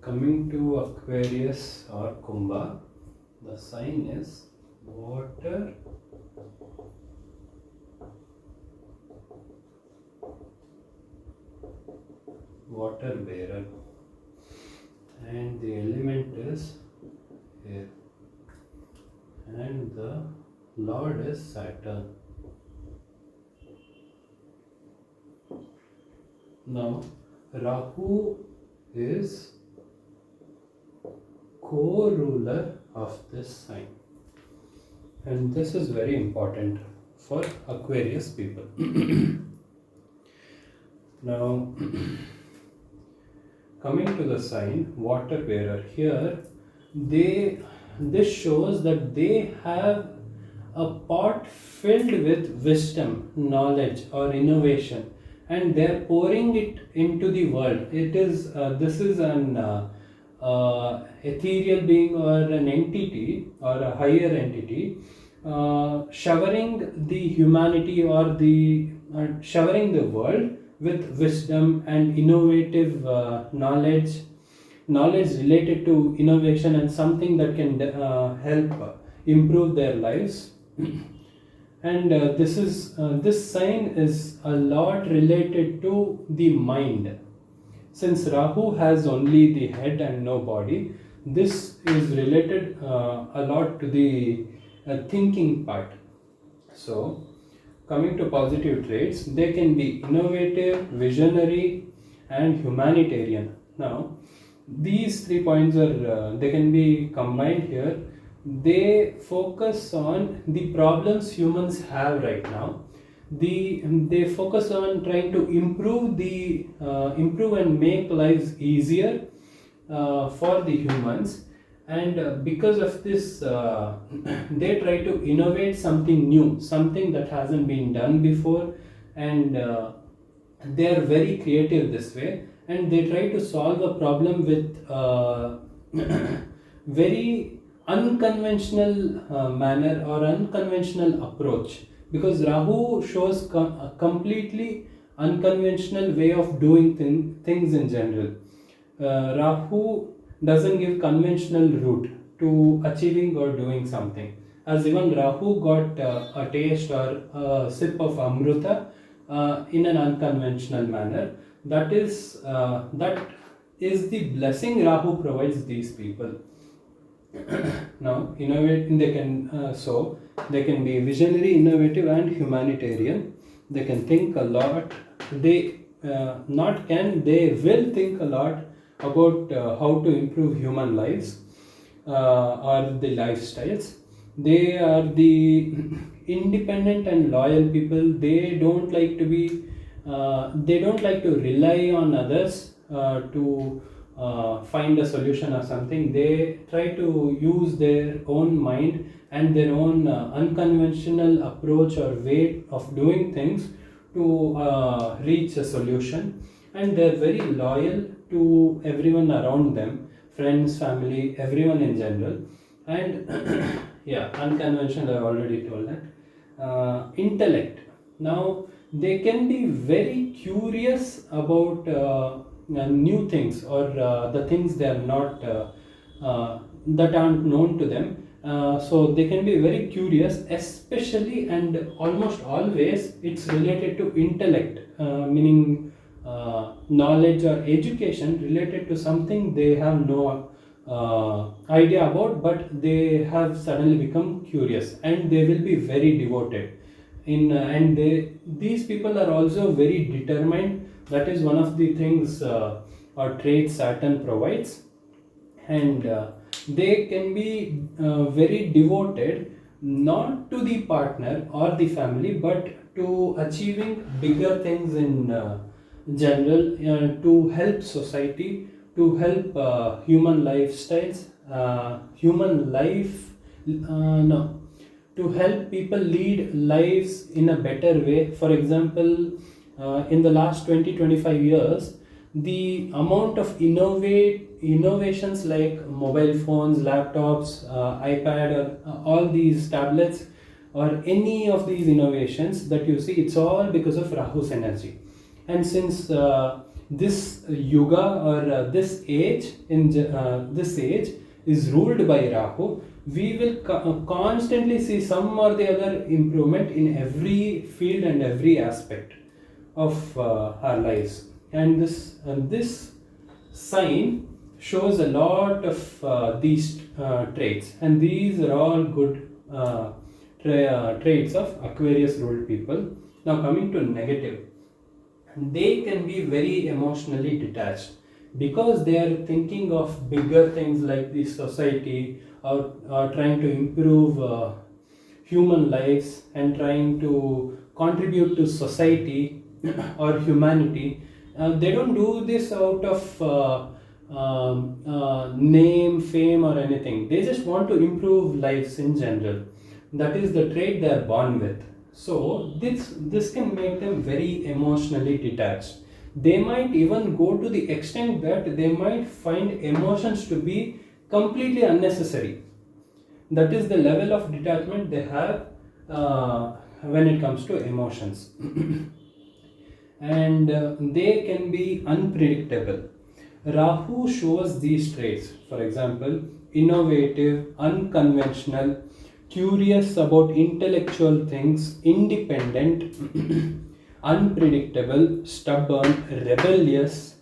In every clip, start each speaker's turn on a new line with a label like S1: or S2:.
S1: Coming to Aquarius or Kumbha, the sign is water bearer, and the element is air, and the Lord is Saturn. Now Rahu is co-ruler of this sign, and this is very important for Aquarius people. Now coming to the sign water bearer, here this shows that they have a pot filled with wisdom, knowledge or innovation, and they are pouring it into the world. It is this is an ethereal being or an entity or a higher entity, showering the humanity or the showering the world with wisdom and innovative knowledge related to innovation and something that can help improve their lives. And this sign is a lot related to the mind. Since Rahu has only the head and no body, this is related a lot to the thinking part. So coming to positive traits, they can be innovative, visionary and humanitarian. Now these 3 points are they can be combined here. They focus on the problems humans have right now. They focus on trying to improve and make lives easier for the humans, and because of this they try to innovate something new, something that hasn't been done before, and they are very creative this way, and they try to solve a problem with very unconventional manner or unconventional approach, because Rahu shows a completely unconventional way of doing things in general. Rahu doesn't give conventional route to achieving or doing something, as even Rahu got a taste or a sip of Amruta in an unconventional manner. That is the blessing Rahu provides these people. Now innovate, they can so they can be visionary, innovative and humanitarian. They can think a lot. They they will think a lot about how to improve human lives or the lifestyles. They are the independent and loyal people. They don't like to rely on others to find a solution or something. They try to use their own mind and their own unconventional approach or way of doing things to reach a solution, and they're very loyal to everyone around them, friends, family, everyone in general. And yeah, unconventional, I already told that. Intellect. Now they can be very curious about new things or the things they are not that aren't known to them. So they can be very curious, especially and almost always it's related to intellect, meaning knowledge or education related to something they have no idea about, but they have suddenly become curious, and they will be very devoted in and these people are also very determined. That is one of the things or traits Saturn provides, and they can be very devoted not to the partner or the family, but to achieving bigger things in general, to help society, to help human lifestyles, human life, no, to help people lead lives in a better way. For example, in the last 20-25 years, the amount of innovations like mobile phones, laptops, iPad, or all these tablets, or any of these innovations that you see, it's all because of Rahu's energy. And since this yuga or this age this age is ruled by Rahu, we will constantly see some or the other improvement in every field and every aspect of our lives. And this sign shows a lot of these traits, and these are all good traits of Aquarius ruled people. Now coming to negative, they can be very emotionally detached because they are thinking of bigger things like the society, or trying to improve human lives and trying to contribute to society or humanity. They don't do this out of name, fame, or anything. They just want to improve lives in general. That is the trait they are born with. So this can make them very emotionally detached. They might even go to the extent that they might find emotions to be completely unnecessary. That is the level of detachment they have when it comes to emotions. And they can be unpredictable. Rahu shows these traits. For example, innovative, unconventional, curious about intellectual things, independent, unpredictable, stubborn, rebellious.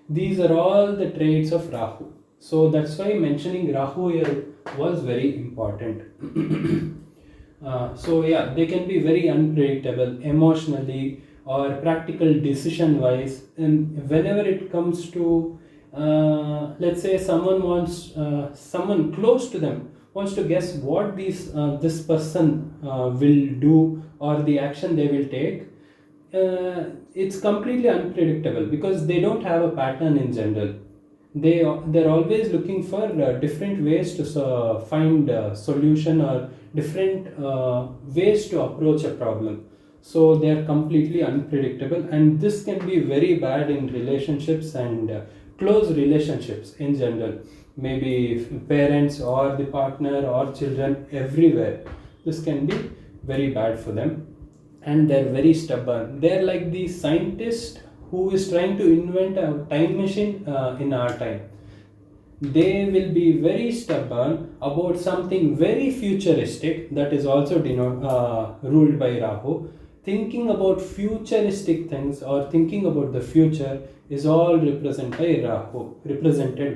S1: These are all the traits of Rahu. So that's why mentioning Rahu here was very important. So yeah, they can be very unpredictable emotionally or practical decision wise. And whenever it comes to let's say someone close to them wants to guess what this person will do or the action they will take, it's completely unpredictable because they don't have a pattern in general. They're always looking for different ways to find a solution, or different ways to approach a problem. So they are completely unpredictable, and this can be very bad in relationships and close relationships in general. Maybe parents or the partner or children, everywhere. This can be very bad for them, and they're very stubborn. They're like the scientist who is trying to invent a time machine in our time. They will be very stubborn about something very futuristic, that is also ruled by Rahu. Thinking about futuristic things or thinking about the future is all represented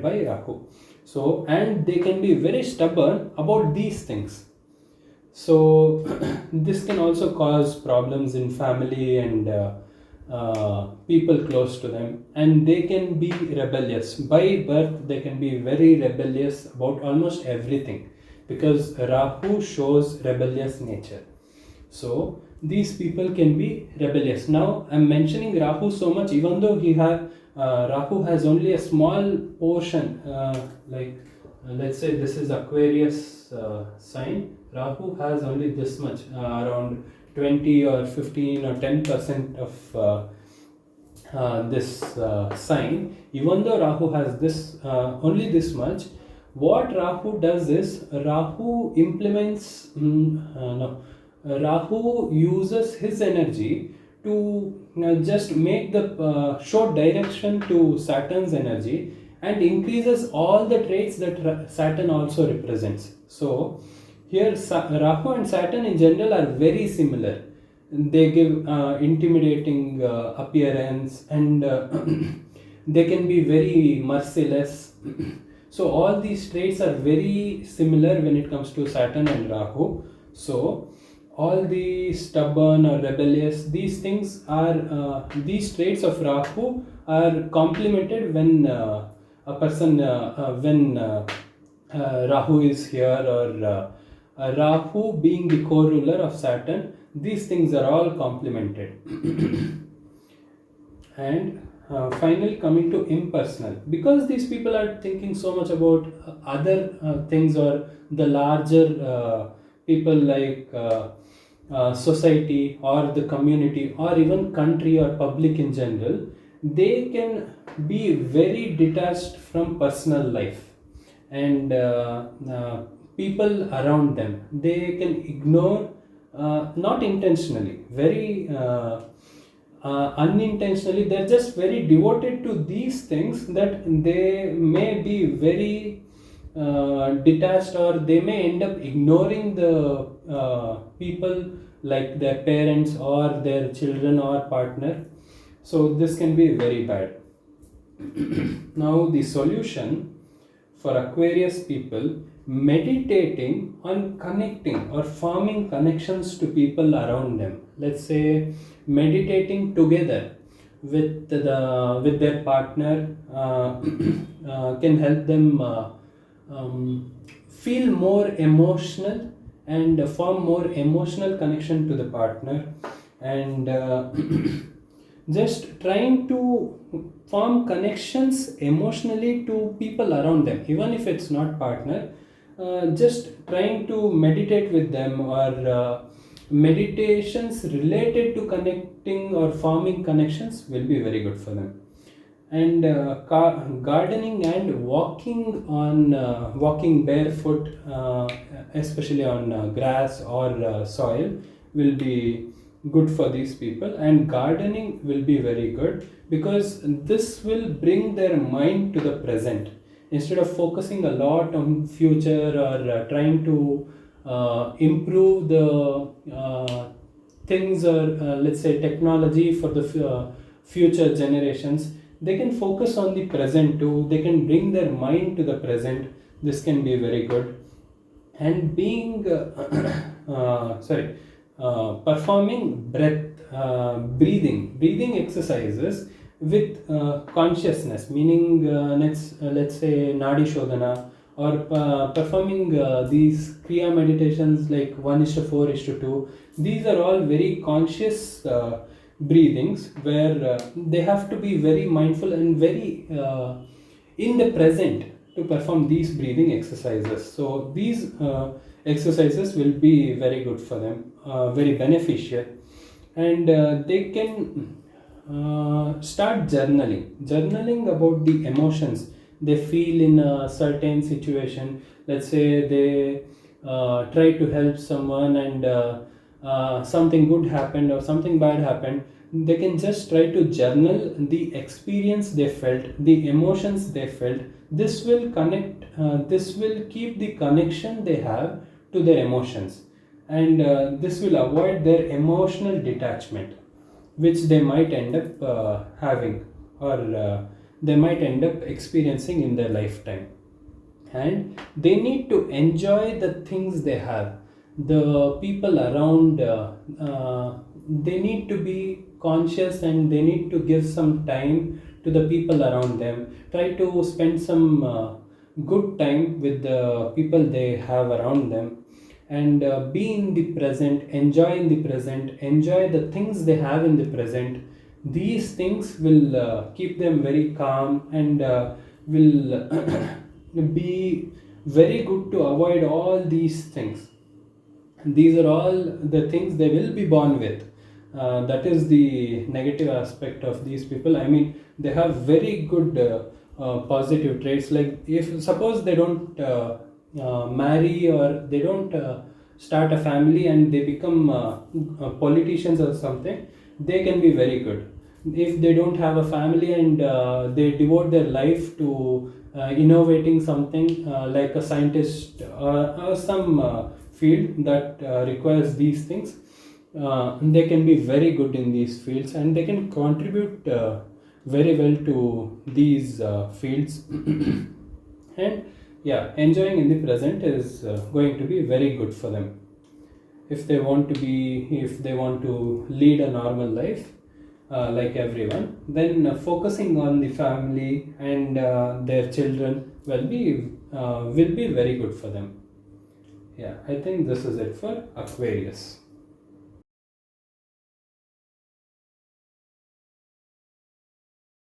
S1: by Rahu. So, and they can be very stubborn about these things. So this can also cause problems in family and people close to them, and they can be rebellious by birth. They can be very rebellious about almost everything because Rahu shows rebellious nature. So these people can be rebellious. Now I'm mentioning Rahu so much, even though Rahu has only a small portion, let's say this is Aquarius sign. Rahu has only this much, around 20 or 15 or 10% of this sign. Even though Rahu has this only this much, what Rahu does is Rahu implements Rahu uses his energy to just make the short direction to Saturn's energy, and increases all the traits that Saturn also represents. So here Rahu and Saturn in general are very similar. They give intimidating appearance, and they can be very merciless. So all these traits are very similar when it comes to Saturn and Rahu. So all the stubborn or rebellious, these things are these traits of Rahu are complemented when a person when Rahu is here, or Rahu being the co-ruler of Saturn. These things are all complemented. And finally, coming to impersonal, because these people are thinking so much about other things, or the larger people like society or the community or even country or public in general, they can be very detached from personal life and people around them. They can ignore, not intentionally, very unintentionally they're just very devoted to these things that they may be very detached, or they may end up ignoring the people like their parents or their children or partner. So this can be very bad. Now the solution for Aquarius people: meditating on connecting or forming connections to people around them. Let's say meditating together with their partner can help them feel more emotional and form more emotional connection to the partner, and just trying to form connections emotionally to people around them, even if it's not partner. Just trying to meditate with them, or meditations related to connecting or forming connections will be very good for them. And gardening and walking barefoot, especially on grass or soil, will be good for these people. And gardening will be very good because this will bring their mind to the present, instead of focusing a lot on future, or trying to improve the things, or let's say technology for the future generations. They can focus on the present too. They can bring their mind to the present. This can be very good. And being performing breathing exercises with consciousness, meaning let's say nadi shodhana, or performing these kriya meditations like 1:4:2. These are all very conscious breathings, where they have to be very mindful and very in the present to perform these breathing exercises. So these exercises will be very good for them, very beneficial. And they can start journaling about the emotions they feel in a certain situation. Let's say they try to help someone, and something good happened or something bad happened. They can just try to journal the experience they felt, the emotions they felt. This will connect, this will keep the connection they have to their emotions, and this will avoid their emotional detachment, which they might end up having, or they might end up experiencing in their lifetime. And they need to enjoy the things they have, the people around. They need to be conscious, and they need to give some time to the people around them. Try to spend some good time with the people they have around them, and be in the present, enjoy the things they have in the present. These things will keep them very calm, and will be very good to avoid all these things. These are all the things they will be born with. That is the negative aspect of these people. I mean, they have very good positive traits. Like, if suppose they don't marry, or they don't start a family, and they become politicians or something, they can be very good. If they don't have a family, and they devote their life to innovating something, like a scientist, or some field that requires these things, they can be very good in these fields, and they can contribute very well to these fields. And yeah, enjoying in the present is going to be very good for them. If they want to lead a normal life, like everyone, then focusing on the family and their children will be very good for them. Yeah, I think this is it for Aquarius.